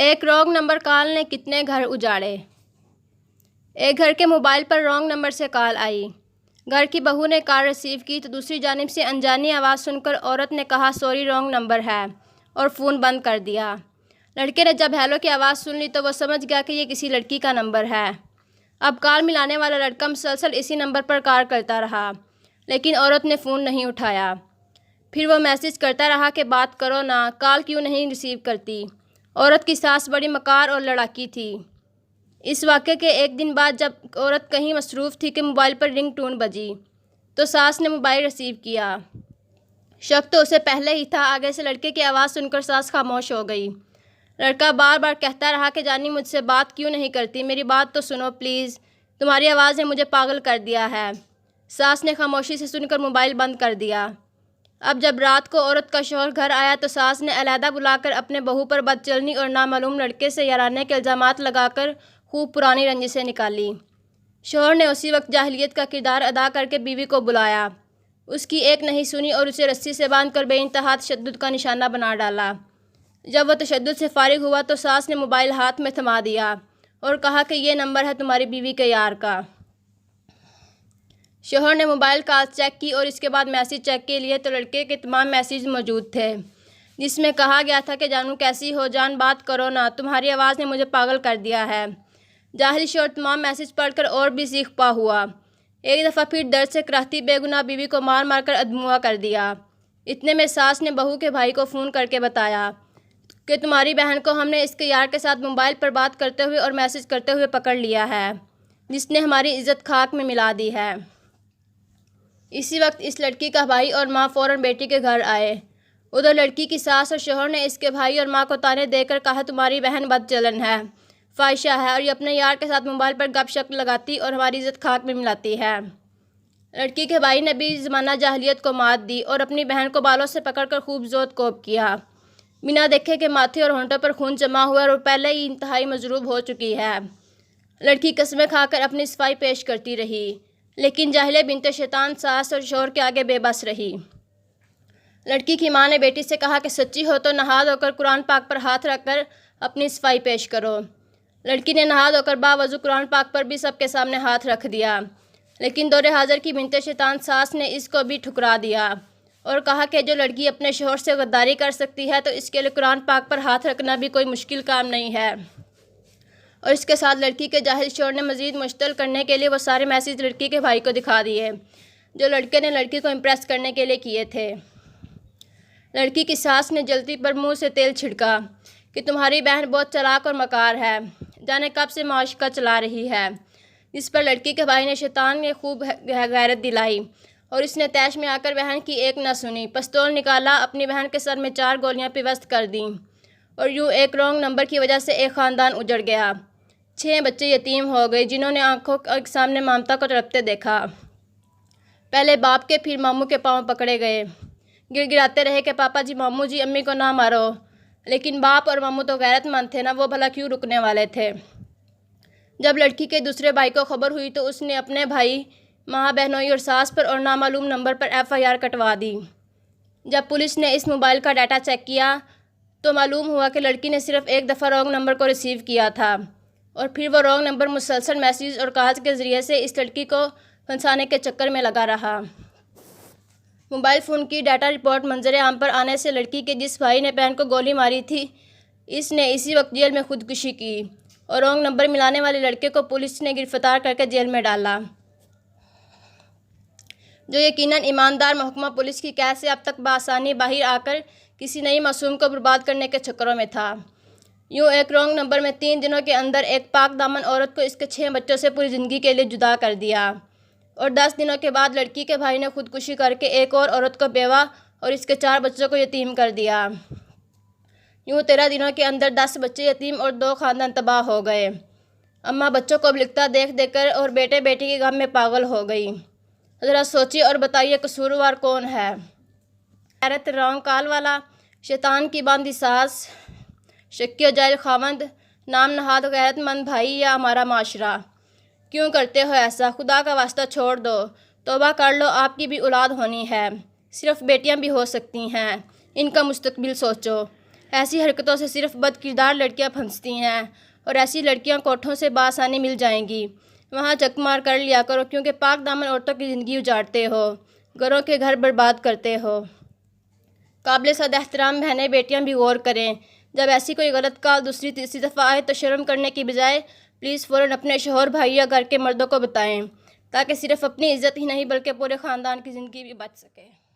ایک wrong number کال نے کتنے گھر اجاڑے۔ ایک گھر کے موبائل پر رانگ نمبر سے کال آئی۔ گھر کی بہو نے کال ریسیو کی تو دوسری جانب سے انجانی آواز سن کر عورت نے کہا سوری رانگ نمبر ہے اور فون بند کر دیا۔ لڑکے نے جب ہیلو کی آواز سن لی تو وہ سمجھ گیا کہ یہ کسی لڑکی کا نمبر ہے۔ اب کال ملانے والا لڑکا مسلسل اسی نمبر پر کال کرتا رہا لیکن عورت نے فون نہیں اٹھایا۔ پھر وہ میسج کرتا رہا کہ بات کرو نا، کال کیوں نہیں ریسیو کرتی۔ عورت کی ساس بڑی مکار اور لڑاکی تھی۔ اس واقعے کے ایک دن بعد جب عورت کہیں مصروف تھی کہ موبائل پر رنگ ٹون بجی تو ساس نے موبائل ریسیو کیا۔ شک تو اسے پہلے ہی تھا، آگے سے لڑکے کی آواز سن کر ساس خاموش ہو گئی۔ لڑکا بار بار کہتا رہا کہ جانی مجھ سے بات کیوں نہیں کرتی، میری بات تو سنو پلیز، تمہاری آواز نے مجھے پاگل کر دیا ہے۔ ساس نے خاموشی سے سن کر موبائل بند کر دیا۔ اب جب رات کو عورت کا شوہر گھر آیا تو ساس نے علیحدہ بلا کر اپنے بہو پر بد چلنی اور نامعلوم لڑکے سے یارانے کے الزامات لگا کر خوب پرانی رنجشیں نکالی۔ شوہر نے اسی وقت جاہلیت کا کردار ادا کر کے بیوی کو بلایا، اس کی ایک نہیں سنی اور اسے رسی سے باندھ کر بے انتہا تشدد کا نشانہ بنا ڈالا۔ جب وہ تشدد سے فارغ ہوا تو ساس نے موبائل ہاتھ میں تھما دیا اور کہا کہ یہ نمبر ہے تمہاری بیوی کے یار کا۔ شوہر نے موبائل کال چیک کی اور اس کے بعد میسج چیک کے لیے تو لڑکے کے تمام میسیج موجود تھے جس میں کہا گیا تھا کہ جانو کیسی ہو جان، بات کرو نا، تمہاری آواز نے مجھے پاگل کر دیا ہے۔ جاہل شوہر تمام میسیج پڑھ کر اور بھی سیخ پا ہوا۔ ایک دفعہ پھر درد سے کراہتی بے گناہ بیوی کو مار مار کر ادموا کر دیا۔ اتنے میں ساس نے بہو کے بھائی کو فون کر کے بتایا کہ تمہاری بہن کو ہم نے اس کے یار کے ساتھ موبائل پر بات کرتے ہوئے اور میسیج کرتے ہوئے پکڑ لیا ہے، جس نے ہماری عزت خاک میں ملا دی ہے۔ اسی وقت اس لڑکی کا بھائی اور ماں فوراً بیٹی کے گھر آئے۔ ادھر لڑکی کی ساس اور شوہر نے اس کے بھائی اور ماں کو طعنے دے کر کہا تمہاری بہن بد چلن ہے، فاحشہ ہے اور یہ اپنے یار کے ساتھ موبائل پر گپ شپ لگاتی اور ہماری عزت خاک میں ملاتی ہے۔ لڑکی کے بھائی نے بھی زمانہ جاہلیت کو مات دی اور اپنی بہن کو بالوں سے پکڑ کر خوب زود کوب کیا، بنا دیکھے کہ ماتھے اور ہونٹوں پر خون جمع ہوا اور پہلے ہی انتہائی مضروب ہو چکی ہے۔ لڑکی قسمیں کھا کر اپنی صفائی پیش کرتی رہی لیکن جاہلہ بنت شیطان ساس اور شوہر کے آگے بے بس رہی۔ لڑکی کی ماں نے بیٹی سے کہا کہ سچی ہو تو نہا دھو کر قرآن پاک پر ہاتھ رکھ کر اپنی صفائی پیش کرو۔ لڑکی نے نہا دھو کر باوضو قرآن پاک پر بھی سب کے سامنے ہاتھ رکھ دیا لیکن دور حاضر کی بنت شیطان ساس نے اس کو بھی ٹھکرا دیا اور کہا کہ جو لڑکی اپنے شوہر سے غداری کر سکتی ہے تو اس کے لیے قرآن پاک پر ہاتھ رکھنا بھی کوئی مشکل کام نہیں ہے۔ اور اس کے ساتھ لڑکی کے جاہل شوہر نے مزید مشتعل کرنے کے لیے وہ سارے میسیج لڑکی کے بھائی کو دکھا دیے جو لڑکے نے لڑکی کو امپریس کرنے کے لیے کیے تھے۔ لڑکی کی ساس نے جلتی پر منہ سے تیل چھڑکا کہ تمہاری بہن بہت چالاک اور مکار ہے، جانے کب سے معاشقہ چلا رہی ہے، جس پر لڑکی کے بھائی نے شیطان نے خوب غیرت دلائی اور اس نے طیش میں آ کر بہن کی ایک نہ سنی، پستول نکالا، اپنی بہن کے سر میں 4 گولیاں پیوست کر دیں اور یوں ایک رانگ نمبر کی وجہ سے ایک خاندان اجڑ گیا۔ 6 بچے یتیم ہو گئے جنہوں نے آنکھوں کے سامنے ممتا کو تڑپتے دیکھا۔ پہلے باپ کے پھر ماموں کے پاؤں پکڑے گئے، گر گراتے رہے کہ پاپا جی، ماموں جی، امی کو نہ مارو، لیکن باپ اور ماموں تو غیرت مند تھے نا، وہ بھلا کیوں رکنے والے تھے۔ جب لڑکی کے دوسرے بھائی کو خبر ہوئی تو اس نے اپنے بھائی، ماں بہنوئی اور ساس پر اور نامعلوم نمبر پر FIR کٹوا دی۔ جب پولیس نے اس موبائل کا ڈیٹا چیک کیا تو معلوم ہوا کہ لڑکی نے صرف ایک دفعہ رانگ نمبر کو ریسیو کیا تھا اور پھر وہ رانگ نمبر مسلسل میسیج اور کالز کے ذریعے سے اس لڑکی کو پھنسانے کے چکر میں لگا رہا۔ موبائل فون کی ڈیٹا رپورٹ منظر عام پر آنے سے لڑکی کے جس بھائی نے بہن کو گولی ماری تھی اس نے اسی وقت جیل میں خودکشی کی اور رانگ نمبر ملانے والے لڑکے کو پولیس نے گرفتار کر کے جیل میں ڈالا، جو یقیناً ایماندار محکمہ پولیس کی قید سے اب تک بآسانی باہر آ کر کسی نئی معصوم کو برباد کرنے کے چکروں میں تھا۔ یوں ایک رانگ نمبر میں 3 دنوں کے اندر ایک پاک دامن عورت کو اس کے 6 بچوں سے پوری زندگی کے لیے جدا کر دیا اور 10 دنوں کے بعد لڑکی کے بھائی نے خودکشی کر کے ایک اور عورت کو بیوہ اور اس کے 4 بچوں کو یتیم کر دیا۔ یوں 13 دنوں کے اندر 10 بچے یتیم اور 2 خاندان تباہ ہو گئے۔ اماں بچوں کو ابلکتا دیکھ دیکھ کر اور بیٹے بیٹی کے غم میں پاگل ہو گئی۔ ذرا سوچیے اور بتائیے قصوروار کون ہے؟ غیرت رانگ کال والا، شیطان کی باندھی ساس، شکی و جاہل خاوند، نام نہاد غیرت مند بھائی یا ہمارا معاشرہ؟ کیوں کرتے ہو ایسا؟ خدا کا واسطہ چھوڑ دو، توبہ کر لو، آپ کی بھی اولاد ہونی ہے، صرف بیٹیاں بھی ہو سکتی ہیں، ان کا مستقبل سوچو۔ ایسی حرکتوں سے صرف بد کردار لڑکیاں پھنستی ہیں اور ایسی لڑکیاں کوٹھوں سے بآسانی مل جائیں گی۔ وہاں چک مار کر لیا کرو کیونکہ پاک دامن عورتوں کی زندگی اجاڑتے ہو، گھروں کے گھر برباد کرتے ہو۔ قابل صد احترام بہنیں بیٹیاں بھی غور کریں، جب ایسی کوئی غلط کال دوسری تیسری دفعہ آئے تو شرم کرنے کی بجائے پلیز فوراً اپنے شوہر، بھائی یا گھر کے مردوں کو بتائیں، تاکہ صرف اپنی عزت ہی نہیں بلکہ پورے خاندان کی زندگی بھی بچ سکے۔